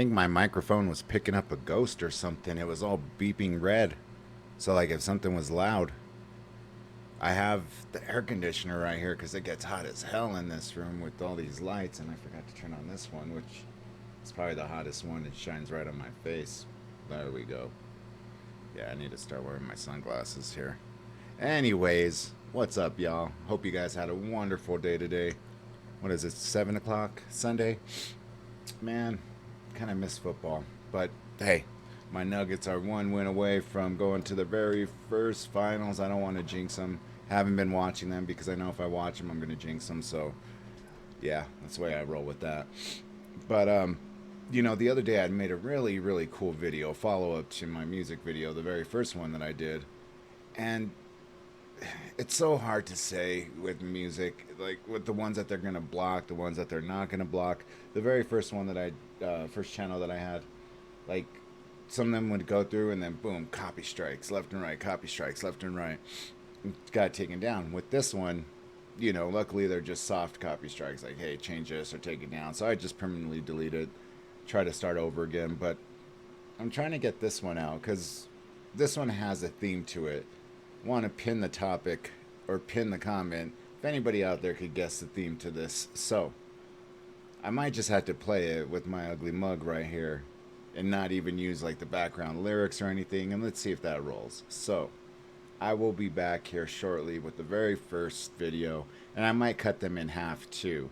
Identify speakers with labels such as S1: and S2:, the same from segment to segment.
S1: think my microphone was picking up a ghost or something. It was all beeping red. So like if something was loud. I have the air conditioner right here because it gets hot as hell in this room with all these lights, and I forgot to turn on this one, which is probably the hottest one. It shines right on my face. There we go. Yeah, I need to start wearing my sunglasses here. Anyways, what's up, y'all? Hope you guys had a wonderful day today. What is it, 7 o'clock Sunday? Man, kind of miss football. But hey, my Nuggets are one win away from going to the very first finals. I don't want to jinx them. Haven't been watching them because I know if I watch them, I'm going to jinx them. So, yeah, that's the way I roll with that. But, you know, the other day I made a really, really cool video, follow-up to my music video, the very first one that I did. And it's so hard to say with music, like with the ones that they're going to block, the ones that they're not going to block. The very first one that first channel that I had, like, some of them would go through and then boom, copy strikes left and right, copy strikes left and right. Got it taken down. With this one, you know, luckily they're just soft copy strikes, like, hey, change this or take it down. So I just permanently delete it, try to start over again. But I'm trying to get this one out because this one has a theme to it. Want to pin the topic or pin the comment if anybody out there could guess the theme to this. So I might just have to play it with my ugly mug right here and not even use like the background lyrics or anything, and let's see if that rolls. So I will be back here shortly with the very first video, and I might cut them in half too,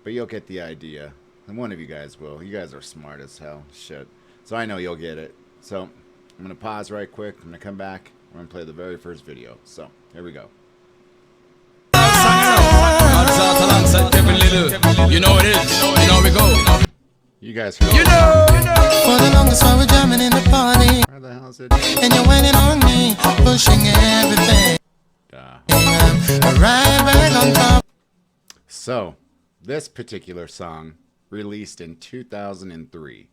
S1: but you'll get the idea, and one of you guys will. You guys are smart as hell. Shit. So I know you'll get it. So I'm gonna pause right quick. I'm gonna come back. We're gonna play the very first video. So here we go.
S2: You know it is. You know we go.
S1: You guys heard
S2: You know.
S3: For the longest while we're jamming in the party,
S1: where the hell is it?
S3: and you're waiting on me, pushing everything. Right back on top.
S1: So this particular song released in 2003.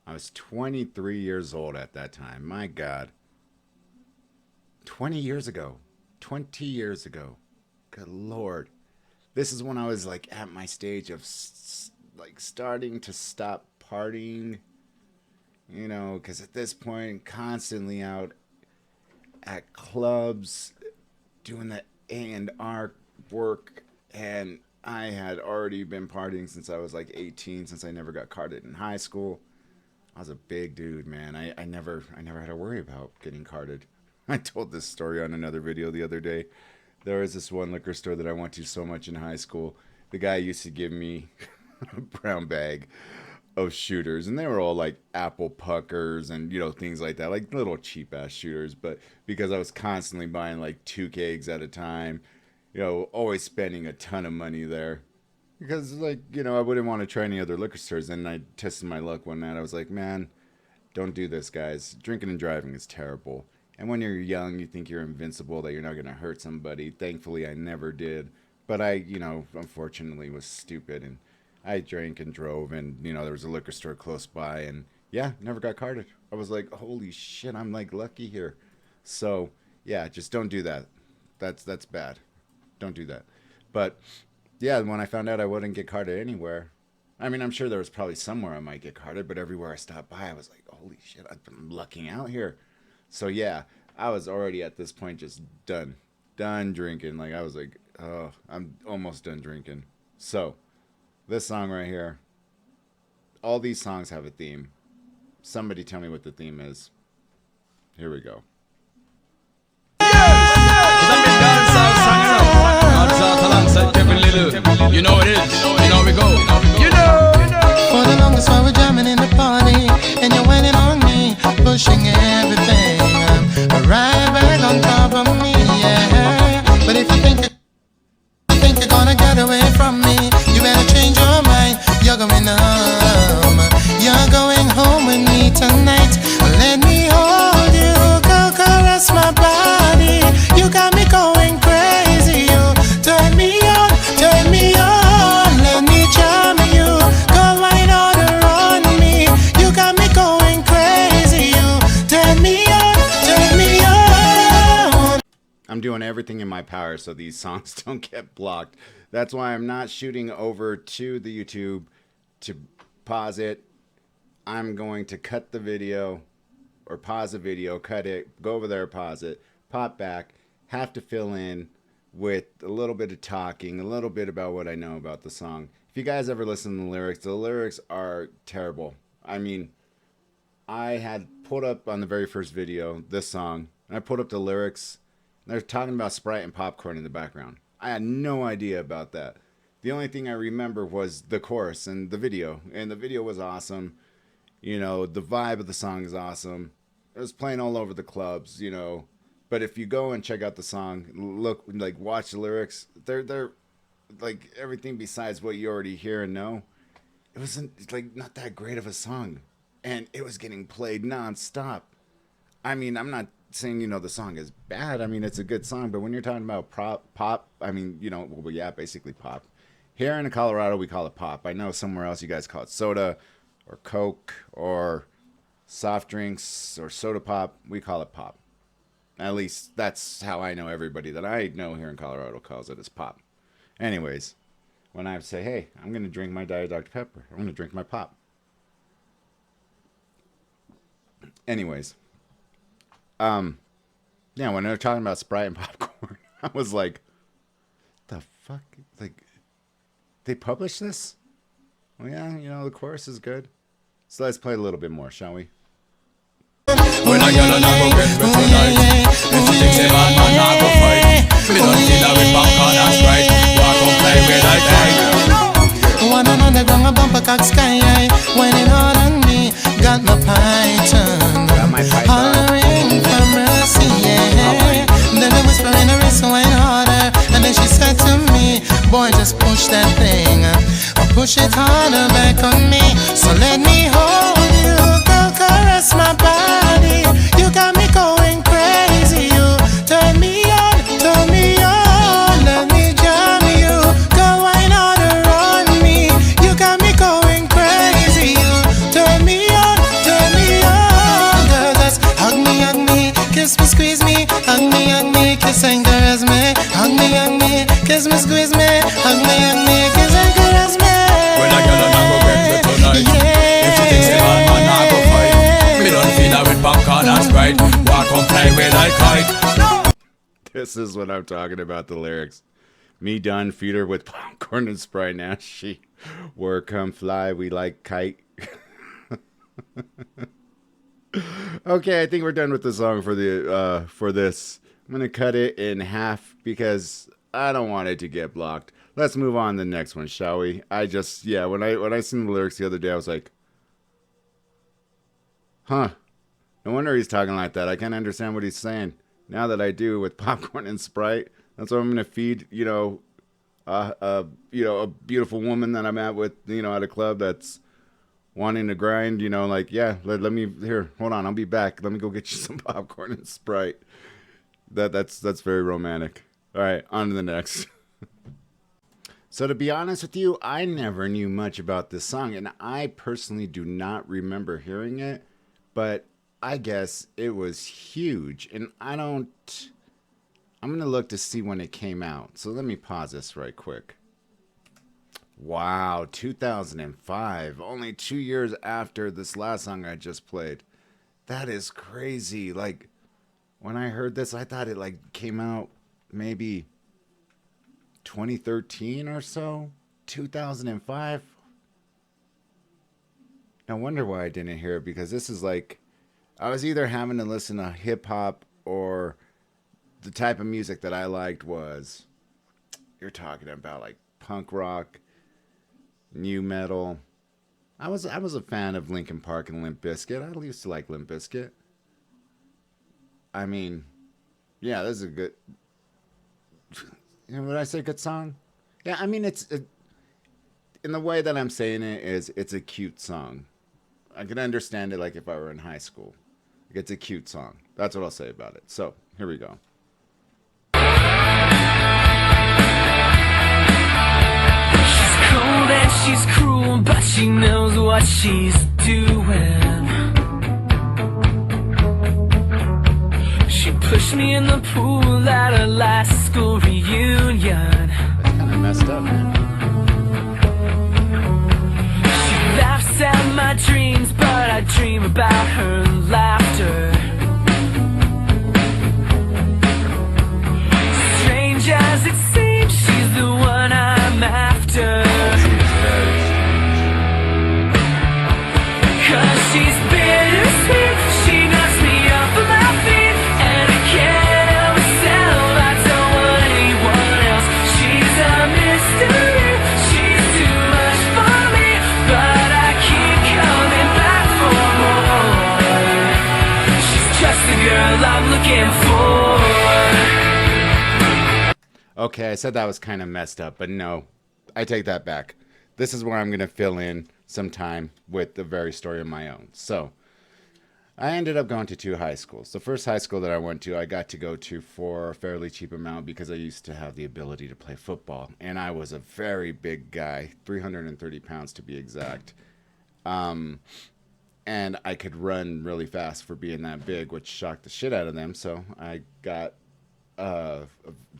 S1: I was 23 years old at that time. My God. 20 years ago. 20 years ago. Good Lord. This is when I was like at my stage of like starting to stop partying, you know, because at this point, constantly out at clubs doing the A&R work, and I had already been partying since I was like 18, since I never got carded in high school. I was a big dude, man. I never had to worry about getting carded. I told this story on another video the other day. There was this one liquor store that I went to so much in high school. The guy used to give me a brown bag of shooters, and they were all like apple puckers and, you know, things like that, like little cheap ass shooters. But because I was constantly buying like 2 kegs at a time, you know, always spending a ton of money there because, like, you know, I wouldn't want to try any other liquor stores. And I tested my luck one night. I was like, man, don't do this, guys. Drinking and driving is terrible. And when you're young, you think you're invincible, that you're not going to hurt somebody. Thankfully, I never did. But I, you know, unfortunately was stupid, and I drank and drove, and, you know, there was a liquor store close by, and yeah, never got carded. I was like, holy shit, I'm like lucky here. So yeah, just don't do that. That's bad. Don't do that. But yeah, when I found out I wouldn't get carded anywhere, I mean, I'm sure there was probably somewhere I might get carded, but everywhere I stopped by, I was like, holy shit, I'm lucking out here. So yeah, I was already at this point just done drinking. Like I was like, oh, I'm almost done drinking. So this song right here, all these songs have a theme. Somebody tell me what the theme is. Here we go.
S2: You know it is. You know we go. You know.
S3: For the longest while we're jamming in the party, and you're waiting on me, pushing everything. Right back on top of me, yeah. But if you think you're gonna get away from me, you better change your mind. You're going home. You're going home with me tonight. Let me hold you, go caress my body. You got me going crazy. You turn me on, turn me on. Let me charm you, go right on around me. You got me going crazy. You turn me on, turn me on.
S1: I'm doing everything in my power so these songs don't get blocked. That's why I'm not shooting over to the YouTube to pause it. I'm going to cut the video or pause the video, cut it, go over there, pause it, pop back, have to fill in with a little bit of talking, a little bit about what I know about the song. If you guys ever listen to the lyrics are terrible. I mean, I had pulled up on the very first video this song, and I pulled up the lyrics, and they're talking about Sprite and popcorn in the background. I had no idea about that. The only thing I remember was the chorus and the video was awesome. You know, the vibe of the song is awesome. It was playing all over the clubs, you know. But if you go and check out the song, look, like, watch the lyrics, they're like everything besides what you already hear and know. It wasn't, like, not that great of a song. And it was getting played nonstop. I mean, I'm not saying, you know, the song is bad. I mean, it's a good song. But when you're talking about pop, I mean, you know, well, yeah, basically pop. Here in Colorado, we call it pop. I know somewhere else you guys call it soda or Coke or soft drinks or soda pop. We call it pop. At least that's how I know everybody that I know here in Colorado calls it as pop. Anyways, when I say, hey, I'm going to drink my Diet Dr. Pepper. I'm going to drink my pop. Anyways, yeah, when they were talking about Sprite and popcorn, I was like, the fuck? Like, they published this? Well, yeah, you know, the chorus is good. So let's play a little bit more, shall we?
S2: When I get on, I go get with tonight. If she thinks a man, I go fight. Me don't see that with popcorn and Sprite. Walk on, play with I fight.
S3: One on the ground, a bumper cock sky, whining hard on me. Got my python, hollering for mercy, yeah. Then the whisper in her wrist went harder, and then she said to me, boy, just push that thing, or push it harder back on me. So let me hold you, girl, caress my body. You got me going crazy, you turn me on, let me jam you. Go wine harder on me, you got me going crazy, you turn me on, girl, just hug me, kiss me, squeeze me, hug me, kiss and caress me, hug me, kiss me, squeeze me, hug me, kiss and caress me.
S2: When I get on, I go get with tonight. If she thinks a man, I go fight. Me don't feel that with popcorn and Sprite. Walk on, play with I kite.
S1: This is what I'm talking about, the lyrics. Me done, feed her with popcorn and Sprite. Now she work, come fly, we like kite. Okay, I think we're done with the song for the for this. I'm gonna cut it in half because I don't want it to get blocked. Let's move on to the next one, shall we? I just, yeah, when I seen the lyrics the other day, I was like, huh, no wonder he's talking like that. I can't understand what he's saying. Now that I do with popcorn and Sprite, that's what I'm gonna feed, you know, a beautiful woman that I'm at with, you know, at a club that's wanting to grind, you know, like, yeah, let me, here, hold on, I'll be back. Let me go get you some popcorn and Sprite. That's very romantic. All right, on to the next. So to be honest with you, I never knew much about this song, and I personally do not remember hearing it, but I guess it was huge, and I'm going to look to see when it came out. So let me pause this right quick. Wow, 2005, only 2 years after this last song I just played. That is crazy. Like, when I heard this, I thought it like came out maybe 2013 or so. 2005. No wonder why I didn't hear it, because this is like, I was either having to listen to hip hop, or the type of music that I liked was, you're talking about like punk rock, new metal. I was a fan of Linkin Park and Limp Bizkit. I used to like Limp Bizkit. I mean, yeah, this is a good, you know, would I say good song? Yeah, I mean, in the way that I'm saying it is, it's a cute song. I can understand it like if I were in high school. Like, it's a cute song. That's what I'll say about it. So, here we go.
S4: She's cold and she's cruel, but she knows what she's doing. She pushed me in the pool at her last school reunion.
S1: That's kind of messed up, man.
S4: She laughs chase out my dreams, but I dream about her laughter. Strange as it seems, she's the one I'm after. Cause she's bittersweet, she knocks me off of my feet, and I can't help myself, I don't want anyone else. She's a mystery, she's too much for me, but I keep coming back for more. She's just the girl I'm looking for.
S1: Okay, I said that was kind of messed up, but no, I take that back. This is where I'm going to fill in some time with the very story of my own. So, I ended up going to 2 high schools. The first high school that I went to, I got to go to for a fairly cheap amount because I used to have the ability to play football. And I was a very big guy, 330 pounds to be exact. And I could run really fast for being that big, which shocked the shit out of them. So, I got a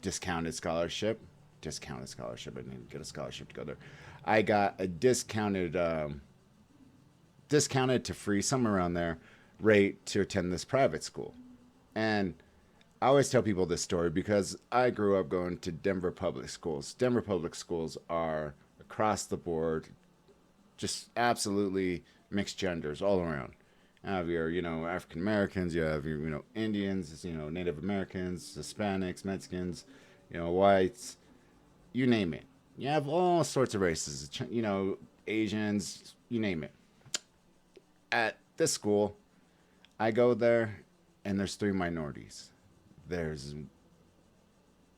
S1: discounted scholarship. I didn't get a scholarship to go there. I got a discounted to free, somewhere around there, rate to attend this private school. And I always tell people this story because I grew up going to Denver public schools. Denver public schools are across the board, just absolutely mixed genders all around. You have your, African Americans, you have your, Indians, Native Americans, Hispanics, Mexicans, whites, you name it. You have all sorts of races, Asians, you name it. At this school, I go there, and there's 3 minorities. There's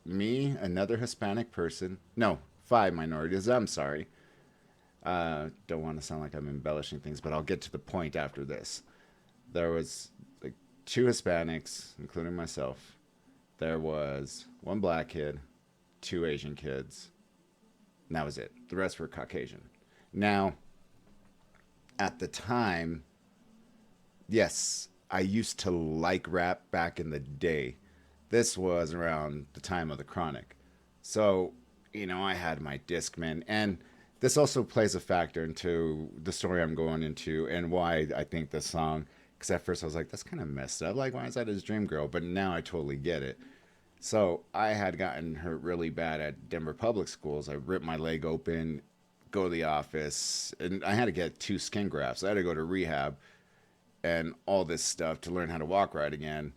S1: me, another Hispanic person. No, 5 minorities. I'm sorry. Don't want to sound like I'm embellishing things, but I'll get to the point after this. There was 2 Hispanics, including myself. There was 1 black kid, 2 Asian kids. And that was it. The rest were Caucasian. Now, at the time, yes, I used to like rap back in the day. This was around the time of the Chronic. So, I had my Discman. And this also plays a factor into the story I'm going into and why I think this song, because at first I was like, that's kind of messed up. Like, why is that his dream girl? But now I totally get it. So I had gotten hurt really bad at Denver public schools. I ripped my leg open, go to the office, and I had to get 2 skin grafts. I had to go to rehab and all this stuff to learn how to walk right again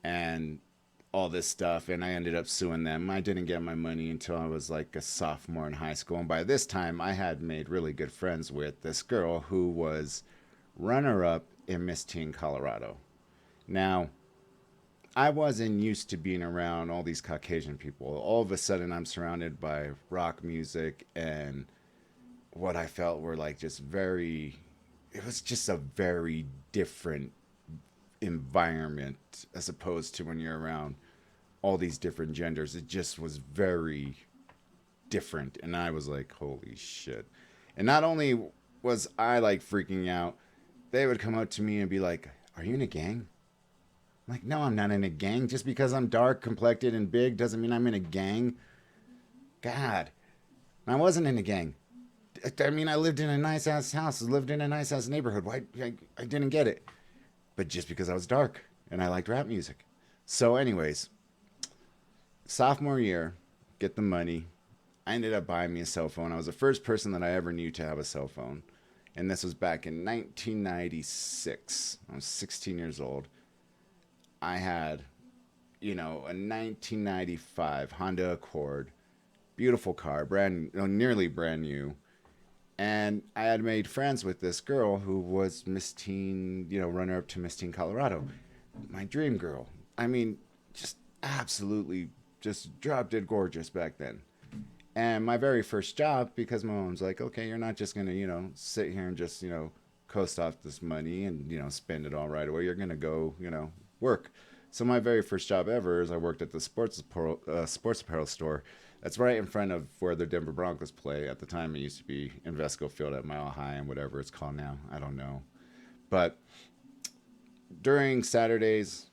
S1: and all this stuff. And I ended up suing them. I didn't get my money until I was like a sophomore in high school. And by this time, I had made really good friends with this girl who was runner-up in Miss Teen Colorado. Now, I wasn't used to being around all these Caucasian people. All of a sudden, I'm surrounded by rock music and what I felt were it was just a very different environment as opposed to when you're around all these different genders. It just was very different. And I was like, holy shit. And not only was I freaking out, they would come up to me and be like, are you in a gang? I'm like, no, I'm not in a gang. Just because I'm dark complected and big doesn't mean I'm in a gang. God. I wasn't in a gang. I mean, I lived in a nice ass house, lived in a nice ass neighborhood. Why? I didn't get it. But just because I was dark and I liked rap music. So anyways, sophomore year, get the money. I ended up buying me a cell phone. I was the first person that I ever knew to have a cell phone. And this was back in 1996. I was 16 years old. I had, a 1995 Honda Accord, beautiful car, nearly brand new. And I had made friends with this girl who was Miss Teen, runner-up to Miss Teen Colorado. My dream girl. I mean, just absolutely just drop dead gorgeous back then. And my very first job, because my mom's like, okay, you're not just going to, sit here and just, coast off this money and, spend it all right away. You're going to go, work. So my very first job ever is I worked at the sports apparel store. That's right in front of where the Denver Broncos play. At the time, it used to be Invesco Field at Mile High and whatever it's called now. I don't know. But during Saturdays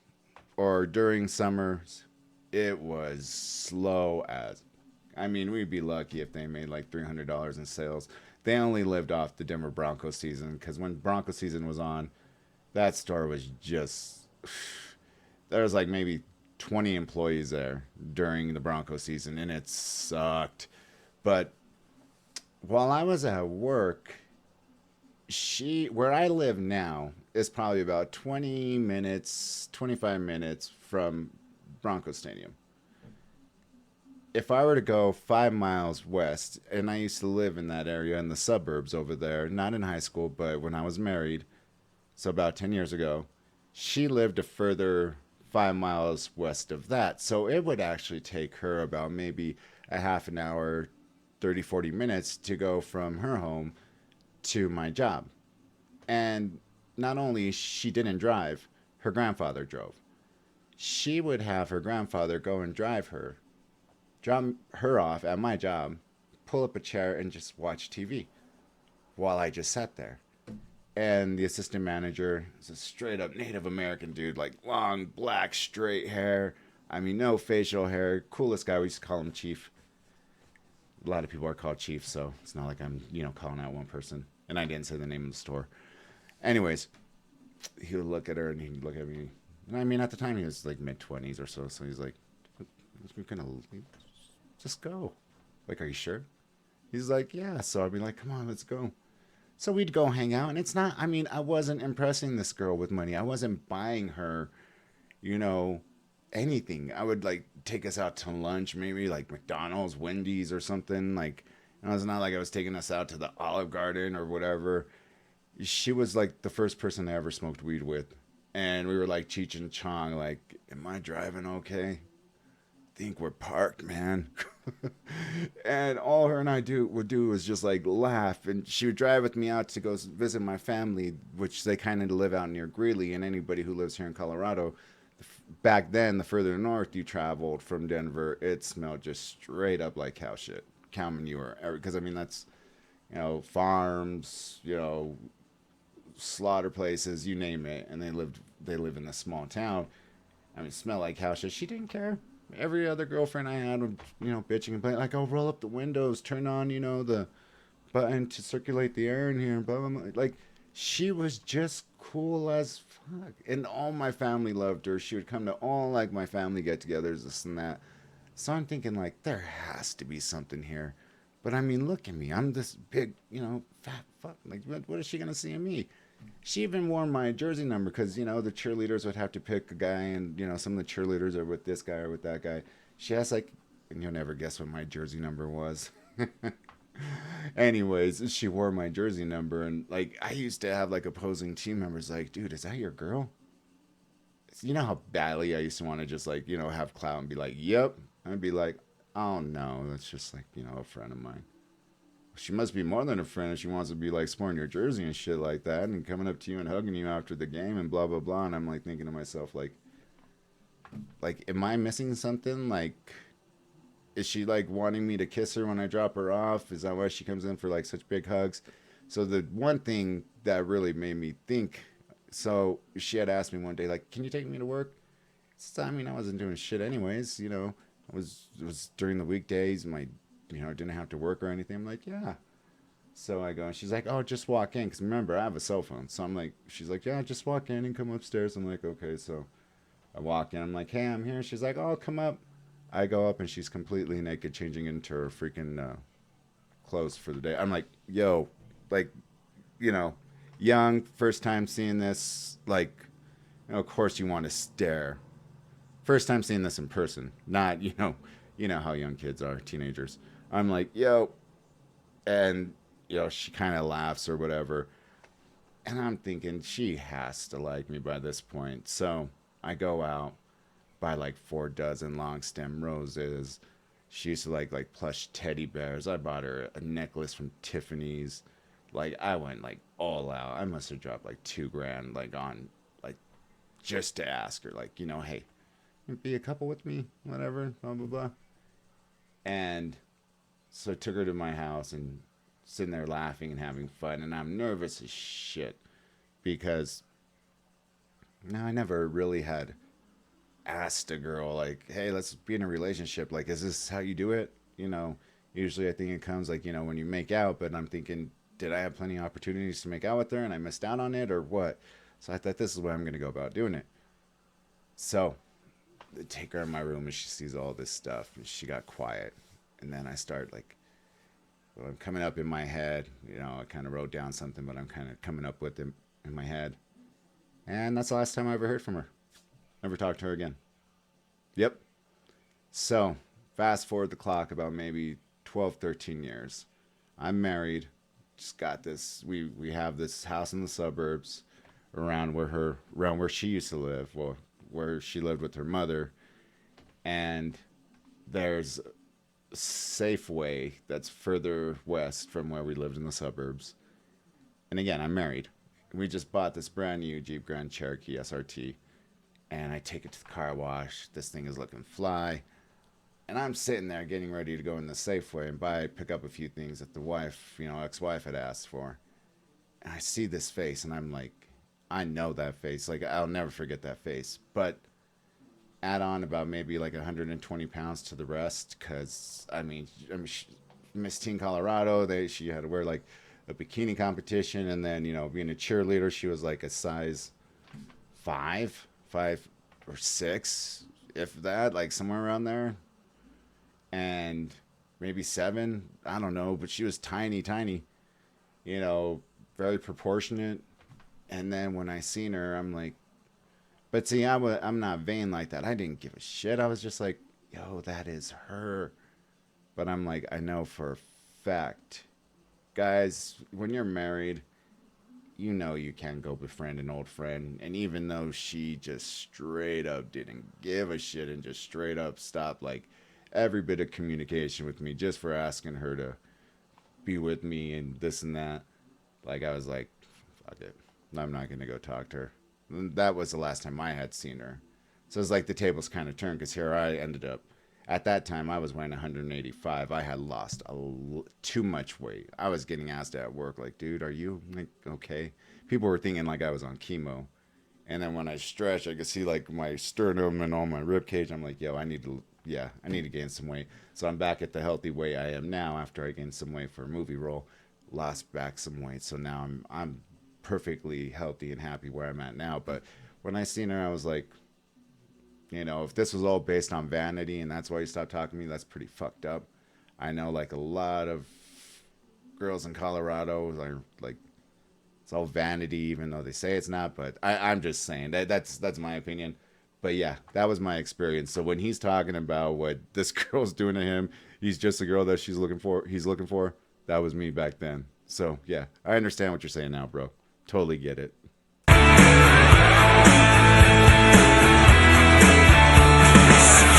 S1: or during summers, it was slow as... I mean, we'd be lucky if they made $300 in sales. they only lived off the Denver Broncos season because when Broncos season was on, that store was just there was like maybe 20 employees there during the Broncos season, and it sucked. But while I was at work, where I live now is probably about 20 minutes, 25 minutes from Broncos Stadium. If I were to go 5 miles west, and I used to live in that area in the suburbs over there, not in high school, but when I was married, so about 10 years ago, she lived a further 5 miles west of that. So it would actually take her about maybe a half an hour, 30, 40 minutes to go from her home to my job. And not only she didn't drive, her grandfather drove. She would have her grandfather go and drive her, drop her off at my job, pull up a chair and just watch TV while I just sat there. And the assistant manager is a straight up Native American dude, like long, black, straight hair. I mean, no facial hair. Coolest guy. We used to call him Chief. A lot of people are called Chief, so it's not like I'm, calling out one person. And I didn't say the name of the store. Anyways, he would look at her and he'd look at me. And I mean, at the time, he was like mid-20s or so. So he's like, we're going to just go. Like, are you sure? He's like, yeah. So I'd be like, come on, let's go. So we'd go hang out, and it's not, I mean, I wasn't impressing this girl with money. I wasn't buying her, anything. I would, like, take us out to lunch, maybe, like, McDonald's, Wendy's, or something. Like, it was not like I was taking us out to the Olive Garden or whatever. She was, like, the first person I ever smoked weed with. And we were, like, Cheech and Chong, like, am I driving okay? Think we're parked, man. And all her and I would do was just like laugh, and she would drive with me out to go visit my family, which they kind of live out near Greeley. And anybody who lives here in Colorado, back then, the further north you traveled from Denver, it smelled just straight up like cow shit, cow manure. Because I mean that's, farms, slaughter places, you name it, and they live in a small town. I mean, it smelled like cow shit. She didn't care. Every other girlfriend I had would, bitching and playing, like, oh, roll up the windows, turn on, the button to circulate the air in here, and blah, blah, blah. Like, she was just cool as fuck. And all my family loved her. She would come to all, like, my family get-togethers, this and that. So I'm thinking, like, there has to be something here. But, I mean, look at me. I'm this big, fat fuck. Like, what is she going to see in me? She even wore my jersey number because, the cheerleaders would have to pick a guy, and, some of the cheerleaders are with this guy or with that guy. She asked, like, and you'll never guess what my jersey number was. Anyways, she wore my jersey number, and, like, I used to have, like, opposing team members like, dude, is that your girl? You know how badly I used to want to just, like, have clout and be like, yep. I'd be like, oh, no, that's just, like, a friend of mine. She must be more than a friend if she wants to be like sporting your jersey and shit like that and coming up to you and hugging you after the game and blah blah blah. And I'm like thinking to myself, like am I missing something? Like, is she like wanting me to kiss her when I drop her off? Is that why she comes in for like such big hugs? So the one thing that really made me think, so she had asked me one day, like, can you take me to work? So, I mean, I wasn't doing shit anyways, it was during the weekdays, didn't have to work or anything. I'm like, yeah. So I go, and she's like, oh, just walk in. Because remember, I have a cell phone. So I'm like, she's like, yeah, just walk in and come upstairs. I'm like, okay. So I walk in. I'm like, hey, I'm here. She's like, oh, come up. I go up, and she's completely naked, changing into her freaking clothes for the day. I'm like, yo, like, young, first time seeing this. Like, of course you want to stare. First time seeing this in person. Not, you know how young kids are, teenagers. I'm like, yo, and, she kind of laughs or whatever. And I'm thinking she has to like me by this point. So I go out, buy like 4 dozen long stem roses. She used to like plush teddy bears. I bought her a necklace from Tiffany's. Like, I went like all out. I must have dropped like $2,000 like on, like, just to ask her, like, hey, be a couple with me, whatever, blah, blah, blah. And so I took her to my house and sitting there laughing and having fun. And I'm nervous as shit because I never really had asked a girl, like, hey, let's be in a relationship. Like, is this how you do it? Usually I think it comes like, when you make out, but I'm thinking, did I have plenty of opportunities to make out with her and I missed out on it or what? So I thought this is what I'm going to go about doing it. So I take her in my room and she sees all this stuff and she got quiet. And then I start like, well, I'm coming up in my head, I kind of wrote down something, but I'm kind of coming up with it in my head. And that's the last time I ever heard from her. Never talked to her again. Yep. So fast forward the clock about maybe 12, 13 years. I'm married. Just got this. We have this house in the suburbs around where she used to live. Well, where she lived with her mother. And there's a Safeway that's further west from where we lived in the suburbs. And again, I'm married. We just bought this brand new Jeep Grand Cherokee SRT. And I take it to the car wash. This thing is looking fly. And I'm sitting there getting ready to go in the Safeway and pick up a few things that the wife, ex-wife had asked for. And I see this face and I'm like, I know that face. Like, I'll never forget that face. But add on about maybe like 120 pounds to the rest. Because, Miss Teen Colorado, she had to wear like a bikini competition. And then, being a cheerleader, she was like a size 5 or 6, if that, like somewhere around there. And maybe 7, I don't know, but she was tiny, very proportionate. And then when I seen her, I'm like, but see, I'm not vain like that. I didn't give a shit. I was just like, yo, that is her. But I'm like, I know for a fact, guys, when you're married, you can't go befriend an old friend. And even though she just straight up didn't give a shit and just straight up stopped like every bit of communication with me just for asking her to be with me and this and that, like I was like, fuck it, I'm not gonna go talk to her. And that was the last time I had seen her. So it's like the tables kind of turned, because here I ended up. At that time, I was weighing 185. I had lost too much weight. I was getting asked at work, like, dude, are you like okay? People were thinking like I was on chemo. And then when I stretched, I could see like my sternum and all my rib cage. I'm like, yo, I need to gain some weight. So I'm back at the healthy weight I am now after I gained some weight for a movie role. Lost back some weight. So now I'm perfectly healthy and happy where I'm at now. But when I seen her, I was like, if this was all based on vanity and that's why you stopped talking to me, that's pretty fucked up. I know like a lot of girls in Colorado are like, it's all vanity, even though they say it's not. But I'm just saying that's my opinion. But yeah, that was my experience. So when he's talking about what this girl's doing to him, he's just a girl that he's looking for. That was me back then. So yeah, I understand what you're saying now, bro. Totally get it.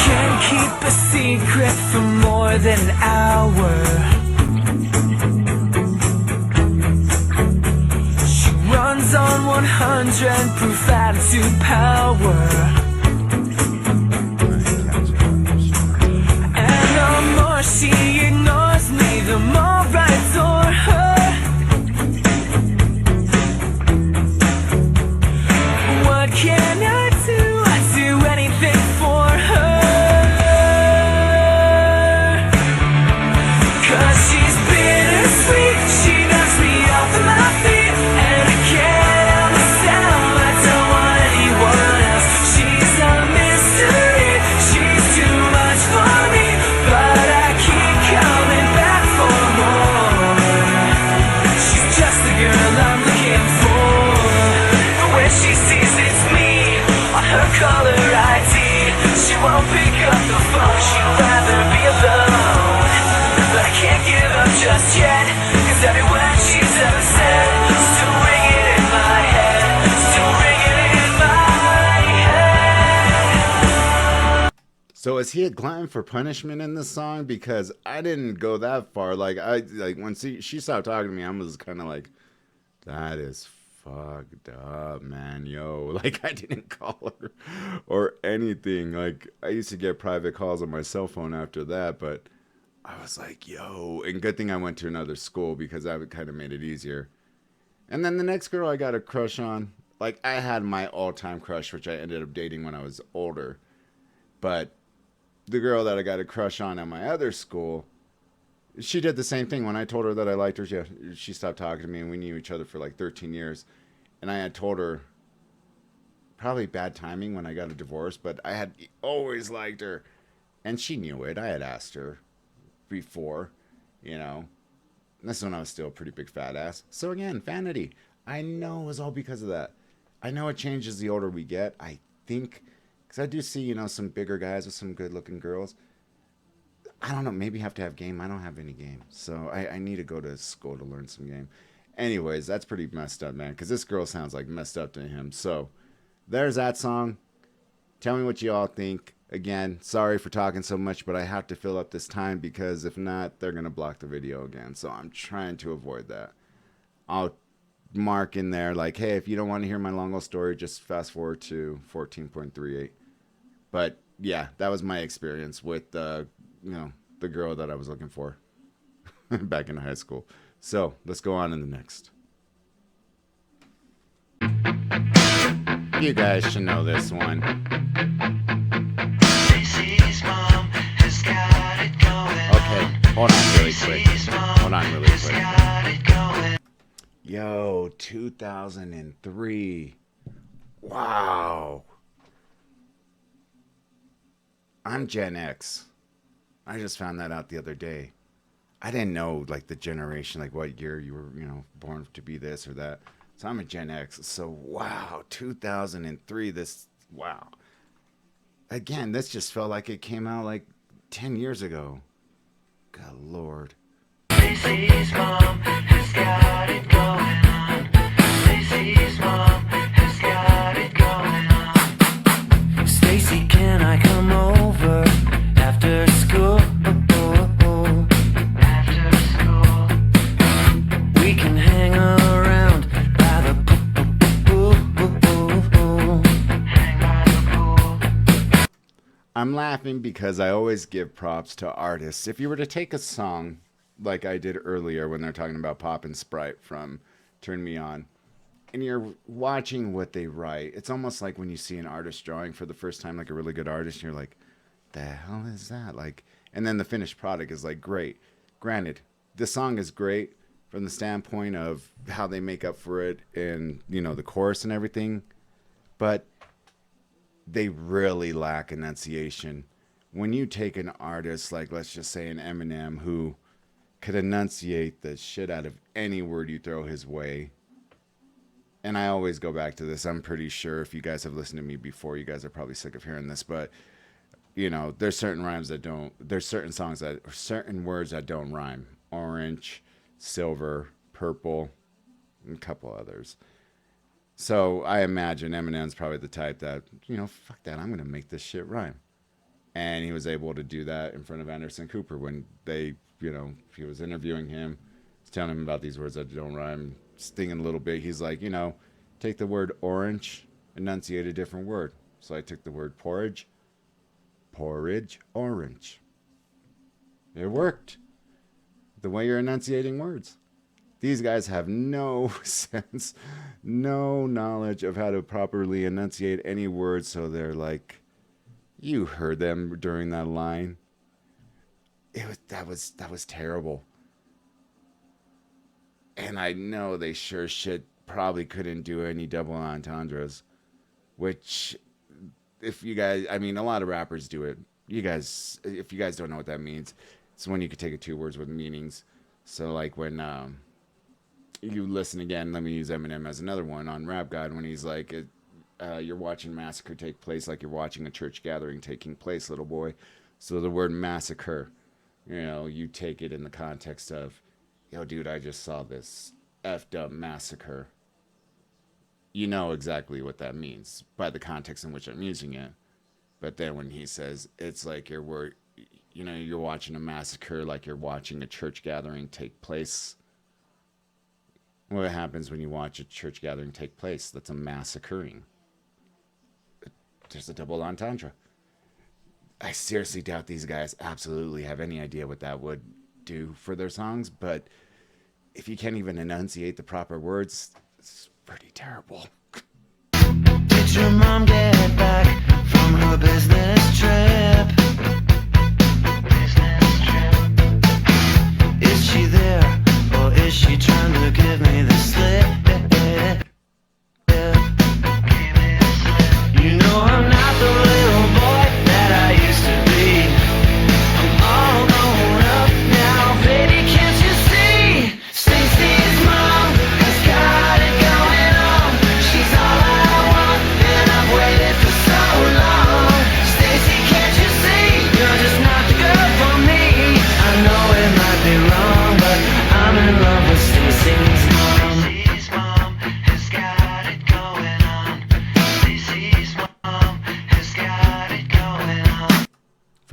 S4: Can't keep a secret for more than an hour. She runs on 100 proof attitude power. And the more she ignores me, the more I adore her. What can I do? I'd do anything for her. Cause she's bittersweet, she knocks me off of my feet. And I can't help myself, I don't want anyone else. She's a mystery, she's too much for me. But I keep coming back for more. She's just the girl I'm looking for. And when she sees it's me on her caller ID, she won't pick up the phone, she'd rather be alone. But I can't give up just yet, cause every word she's ever said still ringing in my head, still ringing in my head.
S1: So is he a glutton for punishment in this song? Because I didn't go that far. Like when she stopped talking to me, I was kind of like, that is fucked up, man. Yo, like I didn't call her or anything. Like I used to get private calls on my cell phone after that, but I was like, yo, and good thing I went to another school because that kind of made it easier. And then the next girl I got a crush on, like I had my all-time crush, which I ended up dating when I was older. But the girl that I got a crush on at my other school, She did the same thing when I told her that I liked her. She stopped talking to me, and we knew each other for like 13 years. And I had told her, probably bad timing when I got a divorce, but I had always liked her. And she knew it. I had asked her before, you know. This is when I was still a pretty big fat ass. So again, vanity. I know it was all because of that. I know it changes the older we get. I think, because I do see, you know, some bigger guys with some good looking girls. I don't know, maybe have to have game. I don't have any game. So I need to go to school to learn some game. Anyways, that's pretty messed up, man, because this girl sounds like messed up to him. So there's that song. Tell me what you all think. Again, sorry for talking so much, but I have to fill up this time because if not, they're going to block the video again. So I'm trying to avoid that. I'll mark in there like, hey, if you don't want to hear my long old story, just fast forward to 14.38. But yeah, that was my experience with the girl that I was looking for back in high school. So let's go on in the next. You guys should know this one. Okay, hold on really quick. Yo, 2003. Wow. I'm Gen X. I just found that out the other day. I didn't know, like, the generation, like, what year you were, you know, born to be this or that. So I'm a Gen X. So, wow, 2003, wow. Again, this just felt like it came out, like, 10 years ago. God Lord.
S4: Stacy's mom has got it going on. Stacy's mom has got it going on. Stacy, can I come over after school? After school, we can hang around by the pool. Hang by the pool.
S1: I'm laughing because I always give props to artists. If you were to take a song like I did earlier when they're talking about Pop and Sprite from Turn Me On, and you're watching what they write, it's almost like when you see an artist drawing for the first time, like a really good artist, and you're like, the hell is that? Like, and then the finished product is like great. Granted, the song is great from the standpoint of how they make up for it in, you know, the chorus and everything, but they really lack enunciation. When you take an artist like, let's just say, an Eminem, who could enunciate the shit out of any word you throw his way. And I always go back to this. I'm pretty sure if you guys have listened to me before, you guys are probably sick of hearing this, but you know, there's certain rhymes that don't, there's certain songs that, or certain words that don't rhyme. Orange, silver, purple, and a couple others. So I imagine Eminem's probably the type that, you know, fuck that, I'm going to make this shit rhyme. And he was able to do that in front of Anderson Cooper when they, you know, he was interviewing him, telling him about these words that don't rhyme, stinging a little bit. He's like, you know, take the word orange, enunciate a different word. So I took the word porridge, orange. It worked. The way you're enunciating words. These guys have no sense, no knowledge of how to properly enunciate any word. So they're like, you heard them during that line. That was terrible. And I know they sure shit probably couldn't do any double entendres, which, if you guys, I mean, a lot of rappers do it. You guys, if you guys don't know what that means, it's when you could take two words with meanings. So like when you listen again, let me use Eminem as another one on Rap God when he's like, you're watching massacre take place like you're watching a church gathering taking place, little boy. So the word massacre, you know, you take it in the context of, yo, dude, I just saw this effed up massacre. You know exactly what that means by the context in which I'm using it. But then when he says it's like you're watching a massacre like you're watching a church gathering take place. What happens when you watch a church gathering take place? That's a massacring. There's a double entendre. I seriously doubt these guys absolutely have any idea what that would do for their songs, but if you can't even enunciate the proper words, it's pretty terrible.
S4: Did your mom get back from her business trip?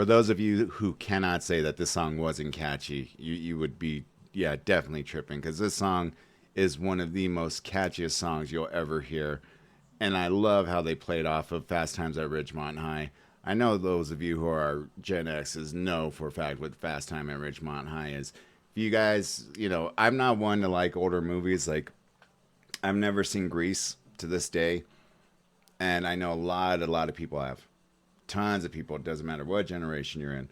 S1: For those of you who cannot say that this song wasn't catchy, you would be, yeah, definitely tripping, because this song is one of the most catchiest songs you'll ever hear. And I love how they played off of Fast Times at Ridgemont High. I know those of you who are Gen X's know for a fact what Fast Time at Ridgemont High is. If you guys, I'm not one to like older movies. Like, I've never seen Grease to this day. And I know a lot of people have. Tons of people. It doesn't matter what generation you're in.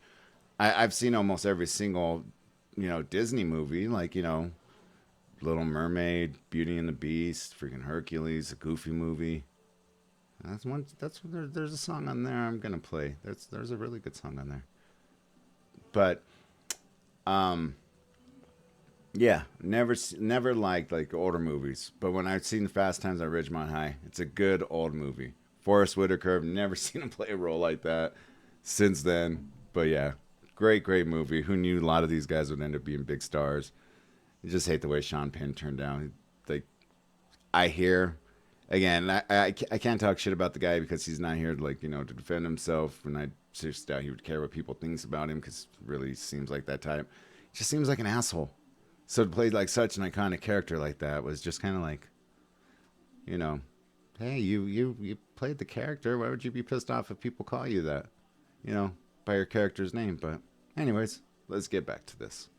S1: I've seen almost every single, Disney movie. Like, Little Mermaid, Beauty and the Beast, freaking Hercules, a Goofy movie. That's one. There's a song on there I'm gonna play. There's a really good song on there. But, yeah, never liked like older movies. But when I've seen Fast Times at Ridgemont High, it's a good old movie. Forrest Whitaker, I've never seen him play a role like that since then. But yeah, great movie. Who knew a lot of these guys would end up being big stars? You just hate the way Sean Penn turned down. Like, I hear, again, I can't talk shit about the guy because he's not here to, to defend himself. And I just doubt he would care what people thinks about him, because really seems like that type. He just seems like an asshole. So to play like such an iconic character like that was just kind of like, hey, you played the character. Why would you be pissed off if people call you that, by your character's name? But anyways, let's get back to this.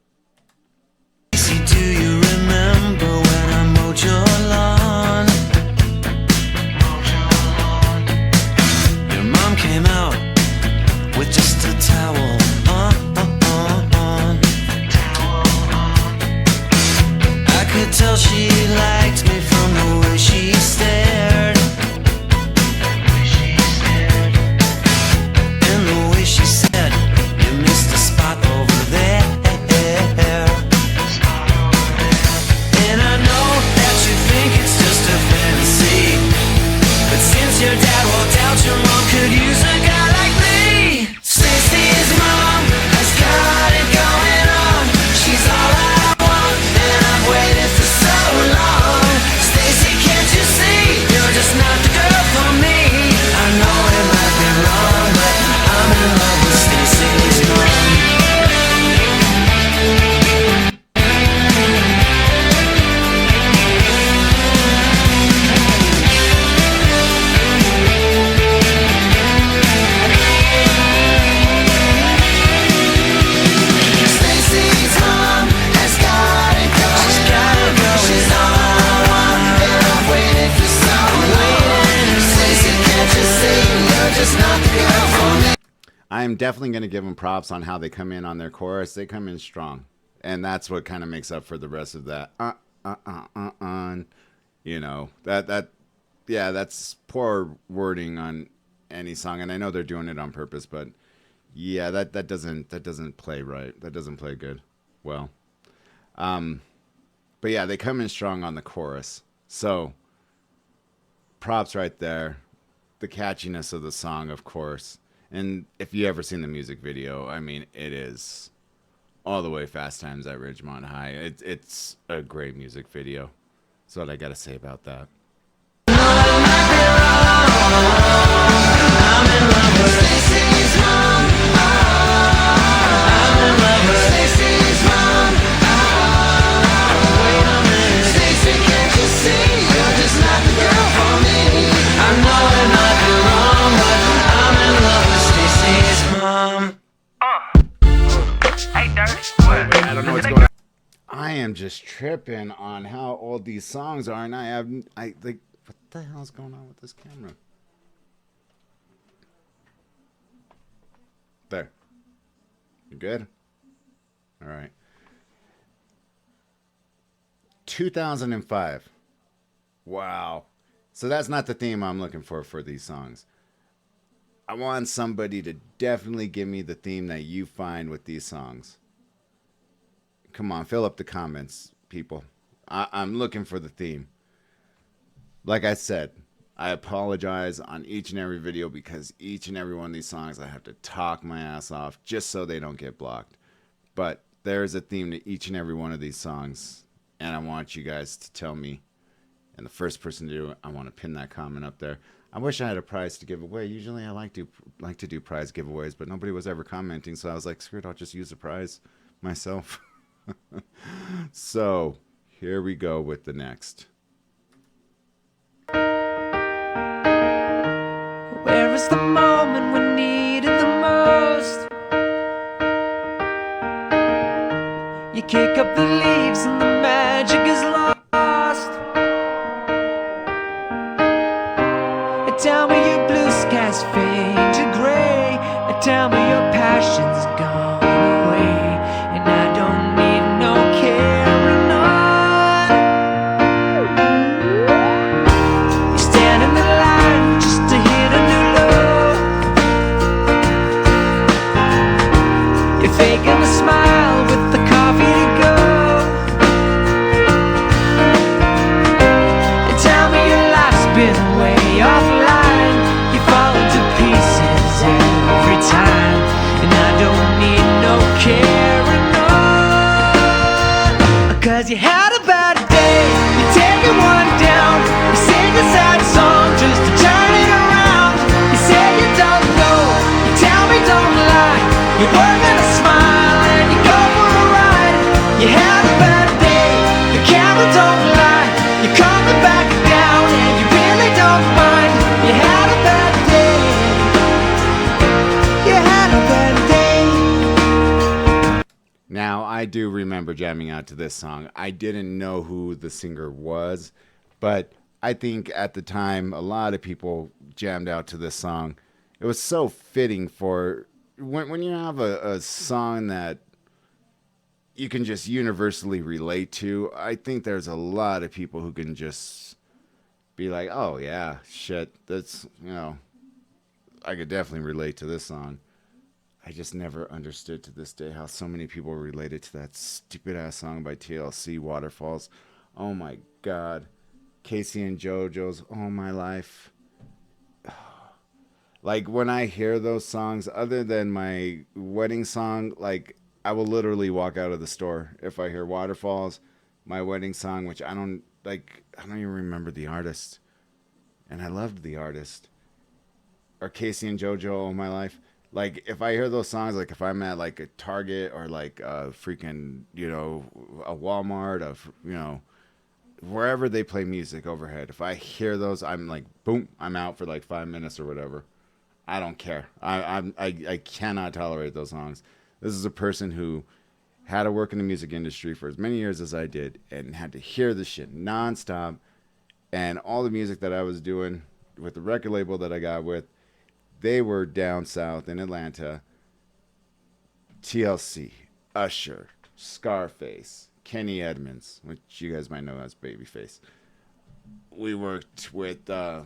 S5: Do you remember when I mowed your lawn? Your mom came out with just a towel on. I could tell she liked me from the way she stared, and the way she said, "You missed a spot over there." Your dad walked out, your mom could use a guy like me. Stacy's mom has got it going on. She's all I want, and I've waited for so long. Stacy, can't you see? You're just not the girl for me. I know it might be wrong, but I'm in love with Stacy's mom.
S1: I'm definitely going to give them props on how they come in on their chorus. They come in strong. And that's what kind of makes up for the rest of that. That's poor wording on any song. And I know they're doing it on purpose, but yeah, that doesn't play right. That doesn't play good. Well, but yeah, they come in strong on the chorus. So props right there. The catchiness of the song, of course. And if you ever seen the music video, I mean, it is all the way Fast Times at Ridgemont High. It's a great music video. That's what I got to say about that. I am just tripping on how old these songs are, and I like, what the hell is going on with this camera? There. You good? All right. 2005. Wow. So that's not the theme I'm looking for these songs. I want somebody to definitely give me the theme that you find with these songs. Come on, fill up the comments, people. I'm looking for the theme. Like I said, I apologize on each and every video because each and every one of these songs I have to talk my ass off just so they don't get blocked. But there's a theme to each and every one of these songs, and I want you guys to tell me. And the first person to do it, I want to pin that comment up there. I wish I had a prize to give away. Usually I like to do prize giveaways, but nobody was ever commenting, so I was like, screw it, I'll just use the prize myself. So here we go with the next.
S4: Where is the moment we needed the most? You kick up the leaves and the magic is lost. Tell me your blue skies fade to gray, and tell me your passion's gone away, and I don't need no carrying on. You stand in the line just to hit a new low. You're faking a smile with the coffee to go. And tell me your life's been way offline. You fall into pieces every time, and I don't need no carrying on. Cause you had a bad day, you're taking one down. You sing a sad song just to turn it around. You say you don't know, you tell me don't lie. You work on a smile and you go for a ride. You had a bad day, the camera don't lie. You're coming back down and you really don't mind. You had a bad day, you had a bad day.
S1: Now, I do remember jamming out to this song. I didn't know who the singer was, but I think at the time, a lot of people jammed out to this song. It was so fitting for when you have a song that you can just universally relate to. I think there's a lot of people who can just be like, oh, yeah, shit, that's, I could definitely relate to this song. I just never understood to this day how so many people related to that stupid ass song by TLC, Waterfalls. Oh my God. Casey and JoJo's All My Life. Like when I hear those songs, other than my wedding song, like I will literally walk out of the store if I hear Waterfalls, my wedding song, which I don't even remember the artist. And I loved the artist. Or Casey and JoJo All My Life. Like, if I hear those songs, like, if I'm at, like, a Target or, like, a freaking, a Walmart, wherever they play music overhead, if I hear those, I'm like, boom, I'm out for, like, 5 minutes or whatever. I don't care. I cannot tolerate those songs. This is a person who had to work in the music industry for as many years as I did and had to hear this shit nonstop. And all the music that I was doing with the record label that I got with, they were down south in Atlanta. TLC, Usher, Scarface, Kenny Edmonds, which you guys might know as Babyface. We worked with guy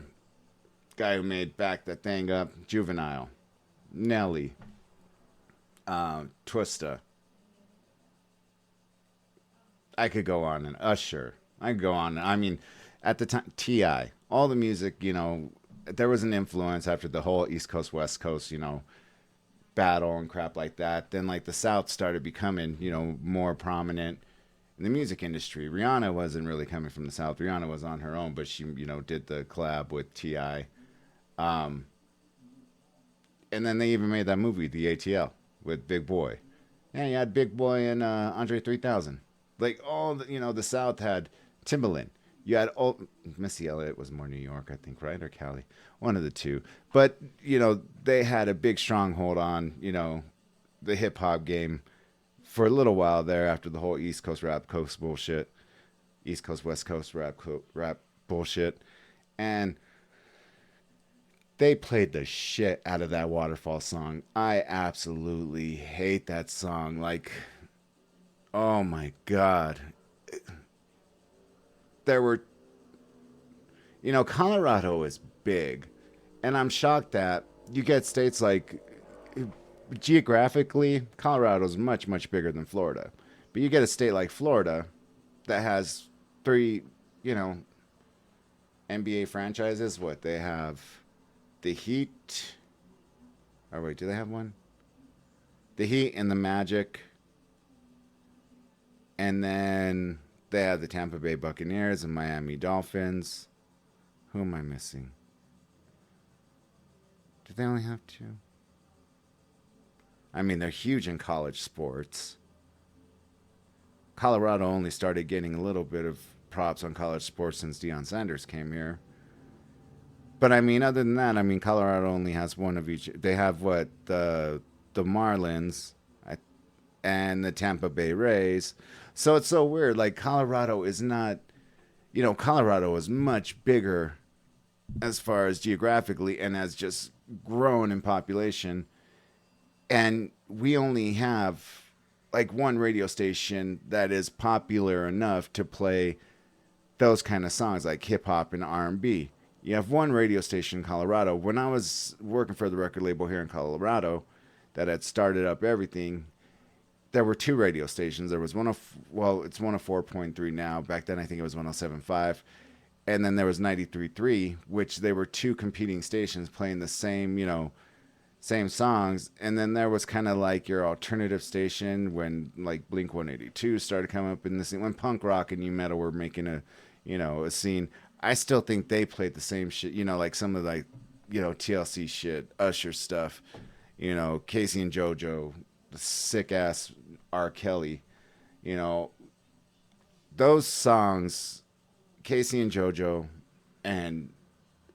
S1: who made Back That Thing Up, Juvenile, Nelly, Twista. I could go on, and Usher. I could go on. I mean, at the time, T.I., all the music, there was an influence after the whole East Coast, West Coast, battle and crap like that. Then, like, the South started becoming, more prominent in the music industry. Rihanna wasn't really coming from the South. Rihanna was on her own, but she, did the collab with T.I. And then they even made that movie, The ATL, with Big Boy. Yeah, you had Big Boy and Andre 3000. Like, all the, the South had Timbaland. You had Missy Elliott was more New York, I think, right? Or Cali. One of the two. But, they had a big stronghold on, the hip-hop game for a little while there after the whole East Coast rap coast bullshit. East Coast, West Coast rap bullshit. And they played the shit out of that Waterfall song. I absolutely hate that song. Like, oh my God. There were, Colorado is big. And I'm shocked that you get states like, geographically, Colorado is much, much bigger than Florida. But you get a state like Florida that has 3, NBA franchises. What? They have the Heat. Oh, wait, do they have one? The Heat and the Magic. And then they have the Tampa Bay Buccaneers and Miami Dolphins. Who am I missing? Do they only have two? I mean, they're huge in college sports. Colorado only started getting a little bit of props on college sports since Deion Sanders came here. But I mean, other than that, I mean, Colorado only has one of each. They have what the Marlins and the Tampa Bay Rays. So it's so weird. Like Colorado is not, Colorado is much bigger as far as geographically and has just grown in population. And we only have like one radio station that is popular enough to play those kind of songs like hip hop and R&B. You have one radio station in Colorado. When I was working for the record label here in Colorado that had started up everything, there were two radio stations. There was it's 104.3 now. Back then I think it was 107.5. And then there was 93.3, which they were two competing stations playing the same, same songs. And then there was kind of like your alternative station when like Blink 182 started coming up in the scene, when punk rock and new metal were making a scene. I still think they played the same shit, like some of like, TLC shit, Usher stuff, Casey and JoJo, the sick ass R. Kelly, those songs, Casey and JoJo, and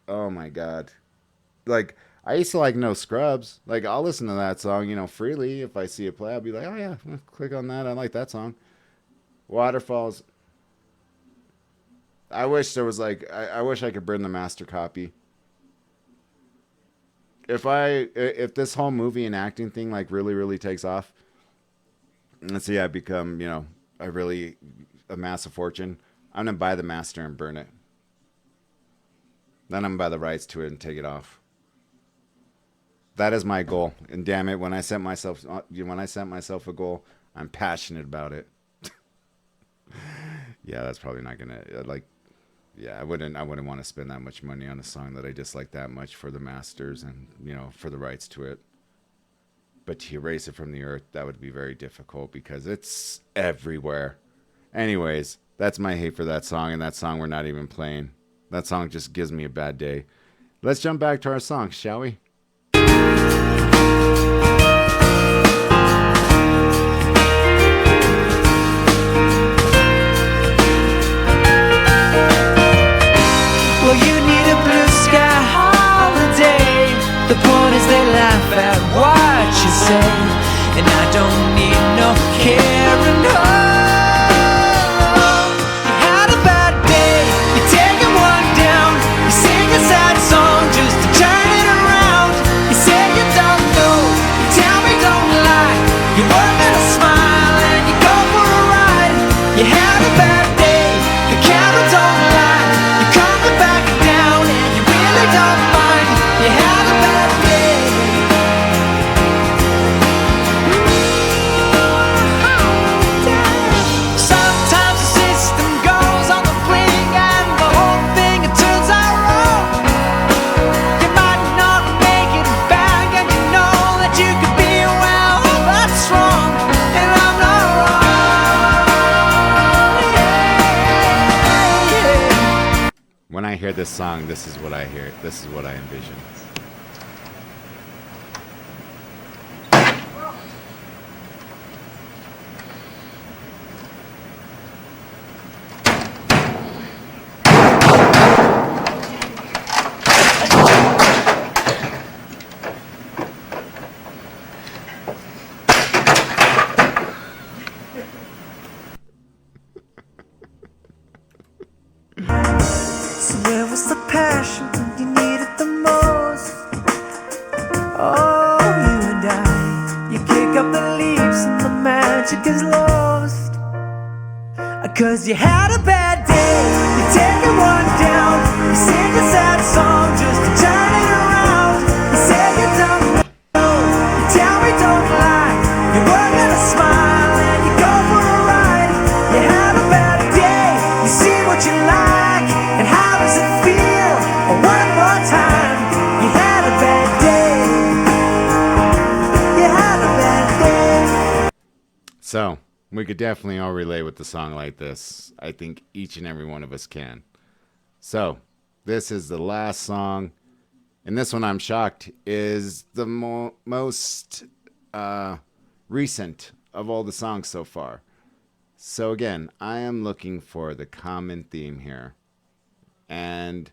S1: oh my God, like I used to like No Scrubs. Like I'll listen to that song, freely. If I see it play, I'll be like, oh yeah, click on that. I like that song. Waterfalls. I wish there was I wish I could burn the master copy. If this whole movie and acting thing like really, really takes off, let's see, I become, amass a fortune, I'm gonna buy the master and burn it. Then I'm gonna buy the rights to it and take it off. That is my goal. And damn it, when I set myself a goal, I'm passionate about it. Yeah, that's probably not gonna I wouldn't want to spend that much money on a song that I dislike that much for the masters and for the rights to it. But to erase it from the earth, that would be very difficult because it's everywhere. Anyways, that's my hate for that song, and that song we're not even playing. That song just gives me a bad day. Let's jump back to our song, shall we?
S5: Well, you need a blue sky holiday. The point is they laugh at what you say, and I don't need no care and home. You had a bad day, you're taking one down. You sing a sad song just to turn it around. You say you don't know, you tell me don't lie. You work at a smile and you go for a ride. You had a bad day, the camera don't lie. You're coming back down and you really don't mind. You had a bad day. Sometimes the system goes on the blink and the whole thing it turns out wrong. You might not make it back and you know that you could be well, that's wrong, and I'm not wrong.
S1: When I hear this song, this is what I hear. This is what I envision.
S5: So where was the passion when you needed the most? Oh, you and I, you kick up the leaves and the magic is lost. 'Cause you had a bad day, you're taking one down. You sing a sad song just to turn it around. You say you don't know, you tell me don't lie. You work at a smile and you go for a ride. You had a bad day, you see what you like, and how does it feel? One more time, you had a bad day. You had a bad day.
S1: So, we could definitely all relate with the song like this. I think each and every one of us can. So, this is the last song And this one, I'm shocked, is the most recent of all the songs so far. So again, I am looking for the common theme here. And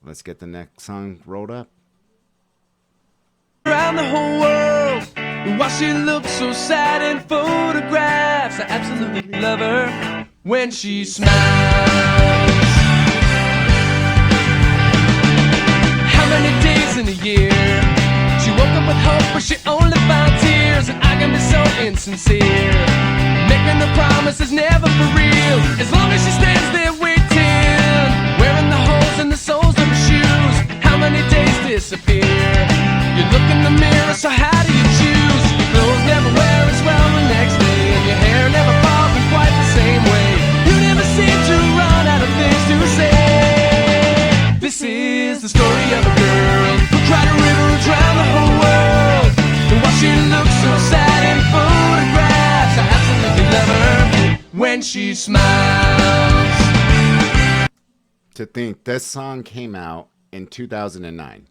S1: let's get the next song rolled up.
S4: Around the whole world, why she looks so sad in photographs. I absolutely love her when she smiles. How many days in a year she woke up with hope, but she only found tears? And I can be so insincere, making the promises never for real. As long as she stands there waiting, wearing the holes in the soles of her shoes. How many days disappear? You look in the mirror, so how do you choose? Your clothes never wear as well the next day, and your hair never falls in quite the same way. You never seem to run out of things to say. This is the story of a girl who cried a river and drowned the whole world. And why she looks so sad in photographs, I absolutely love her when she smiles.
S1: To think this song came out in 2009.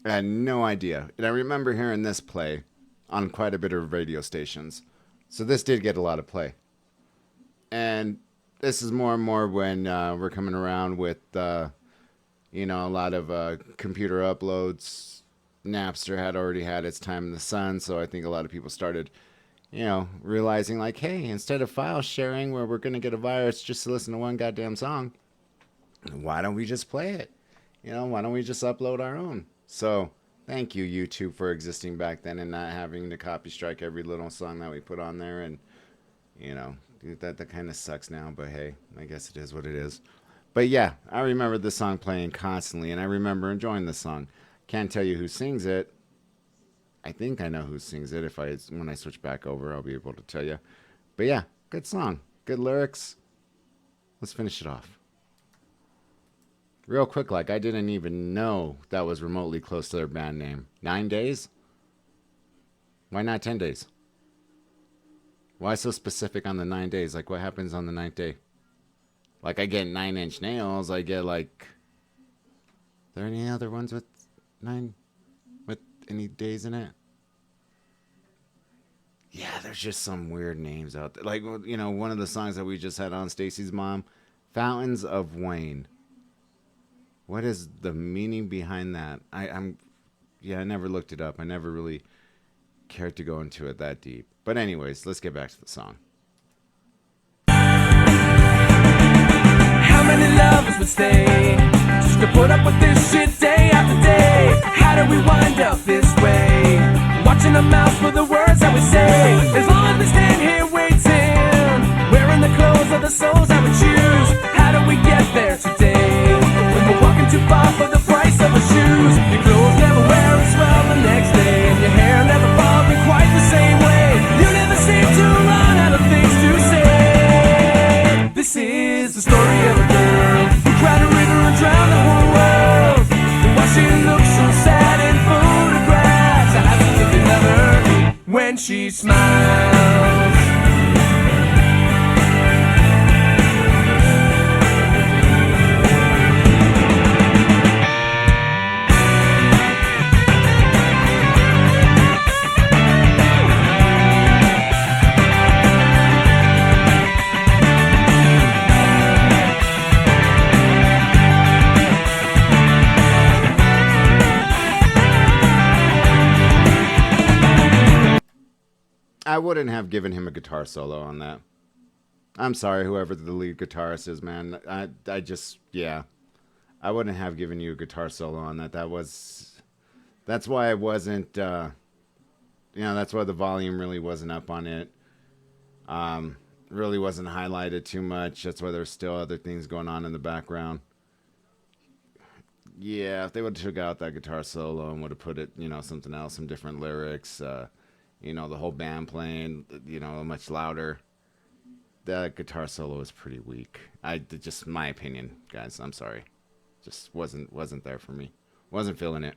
S1: I had no idea. And I remember hearing this play on quite a bit of radio stations. So this did get a lot of play. And this is more and more when we're coming around with, a lot of computer uploads. Napster had already had its time in the sun. So I think a lot of people started, realizing like, hey, instead of file sharing where we're going to get a virus just to listen to one goddamn song, why don't we just play it? Why don't we just upload our own? So, thank you, YouTube, for existing back then and not having to copy strike every little song that we put on there. And, that kind of sucks now. But, hey, I guess it is what it is. But, yeah, I remember this song playing constantly, and I remember enjoying this song. Can't tell you who sings it. I think I know who sings it. When I switch back over, I'll be able to tell you. But, yeah, good song. Good lyrics. Let's finish it off. Real quick, I didn't even know that was remotely close to their band name. 9 days? Why not 10 days? Why so specific on the 9 days? What happens on the 9th day? I get 9-inch nails. I get, are there any other ones with any days in it? Yeah, there's just some weird names out there. One of the songs that we just had on Stacy's Mom, Fountains of Wayne. What is the meaning behind that? I never looked it up. I never really cared to go into it that deep. But anyways, let's get back to the song.
S4: How many lovers would stay just to put up with this shit day after day? How do we wind up this way? Watching our mouths for the words that we say. As long as we stand here waiting, wearing the clothes of the souls that we choose. How do we get there today? When we're walking too far for the price of our shoes. Your clothes never wear as well the next day, and your hair never falls in quite the same way. You never seem to run out of things to say. This is the story of a girl who cried a river and drowned the whole world. And why she looks so sad in photographs, I absolutely love her when she smiles.
S1: I wouldn't have given him a guitar solo on that. I'm sorry, whoever the lead guitarist is, man. I wouldn't have given you a guitar solo on that. That's why I wasn't, that's why the volume really wasn't up on it. Really wasn't highlighted too much. That's why there's still other things going on in the background. Yeah, if they would have took out that guitar solo and would have put it, something else, some different lyrics, the whole band playing, much louder. That guitar solo was pretty weak. Just my opinion, guys. I'm sorry. Just wasn't there for me. Wasn't feeling it.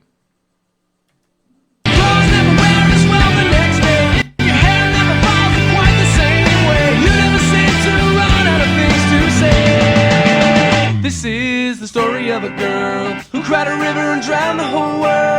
S4: This is the story of a girl who cried a river and drowned the whole world.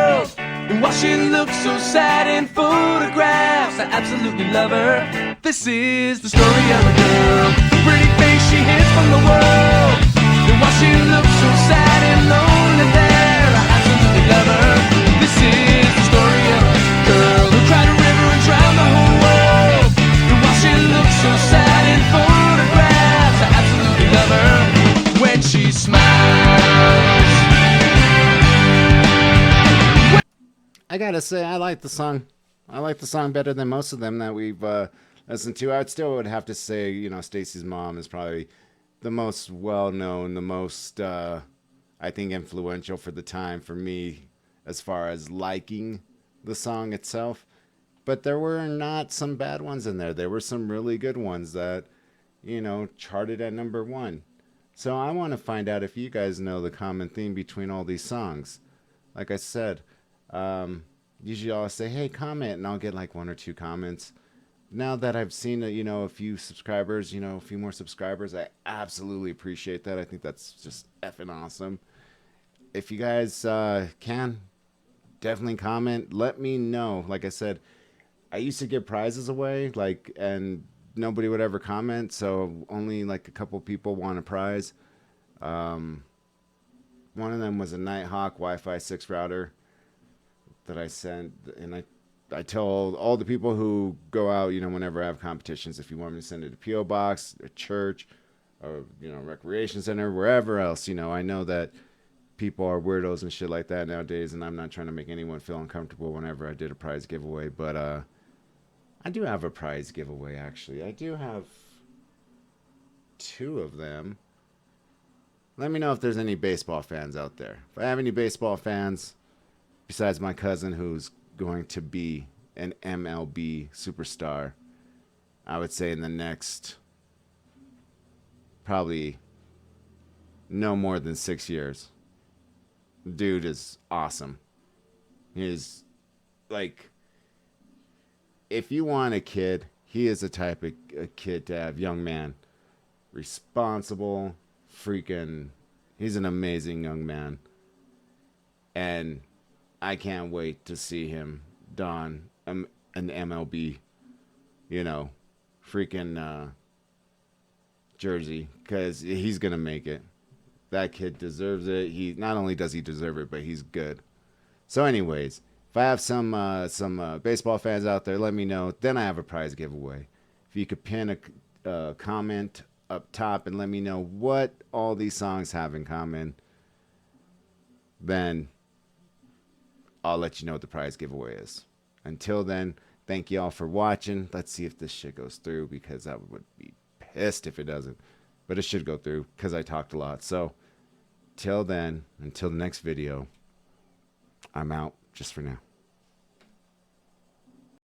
S4: why she looks so sad in photographs. I absolutely love her. This is the story of a girl, the pretty face she hides from the world, and why she looks so sad and lonely there. I absolutely love her. This is the story of a girl who cried a river and drowned the whole world, and why she looks so sad in photographs. I absolutely love her when she smiles.
S1: I gotta say, I like the song. I like the song better than most of them that we've listened to. I would have to say, you know, Stacy's Mom is probably the most well-known, the most, I think, influential for the time for me as far as liking the song itself. But there were not some bad ones in there. There were some really good ones that, you know, charted at #1. So I want to find out if you guys know the common theme between all these songs. Like I said, usually I'll say, hey, comment, and I'll get like 1 or 2 comments. Now that I've seen, you know, a few subscribers, you know, a few more subscribers, I absolutely appreciate that. I think that's just effing awesome. If you guys can, definitely comment. Let me know. Like I said, I used to give prizes away, like, and nobody would ever comment, so only like a couple people won a prize. One of them was a Nighthawk Wi-Fi 6 router that I sent, and I tell all the people who go out, you know, whenever I have competitions, if you want me to send it to P.O. Box, a church, or, you know, recreation center, wherever else, you know, I know that people are weirdos and shit like that nowadays, and I'm not trying to make anyone feel uncomfortable whenever I did a prize giveaway, but I do have a prize giveaway, actually. I do have 2 of them. Let me know if there's any baseball fans out there. If I have any baseball fans, besides my cousin who's going to be an MLB superstar, I would say in the next probably no more than 6 years. Dude is awesome. He's like, if you want a kid, he is the type of a kid to have. Young man, responsible, freaking, he's an amazing young man. And I can't wait to see him don an MLB, you know, freaking jersey, because he's going to make it. That kid deserves it. He not only does he deserve it, but he's good. So anyways, if I have some baseball fans out there, let me know. Then I have a prize giveaway. If you could pin a comment up top and let me know what all these songs have in common, then I'll let you know what the prize giveaway is. Until then, thank you all for watching. Let's see if this shit goes through, because I would be pissed if it doesn't. But it should go through because I talked a lot. So, till then, until the next video, I'm out just for now.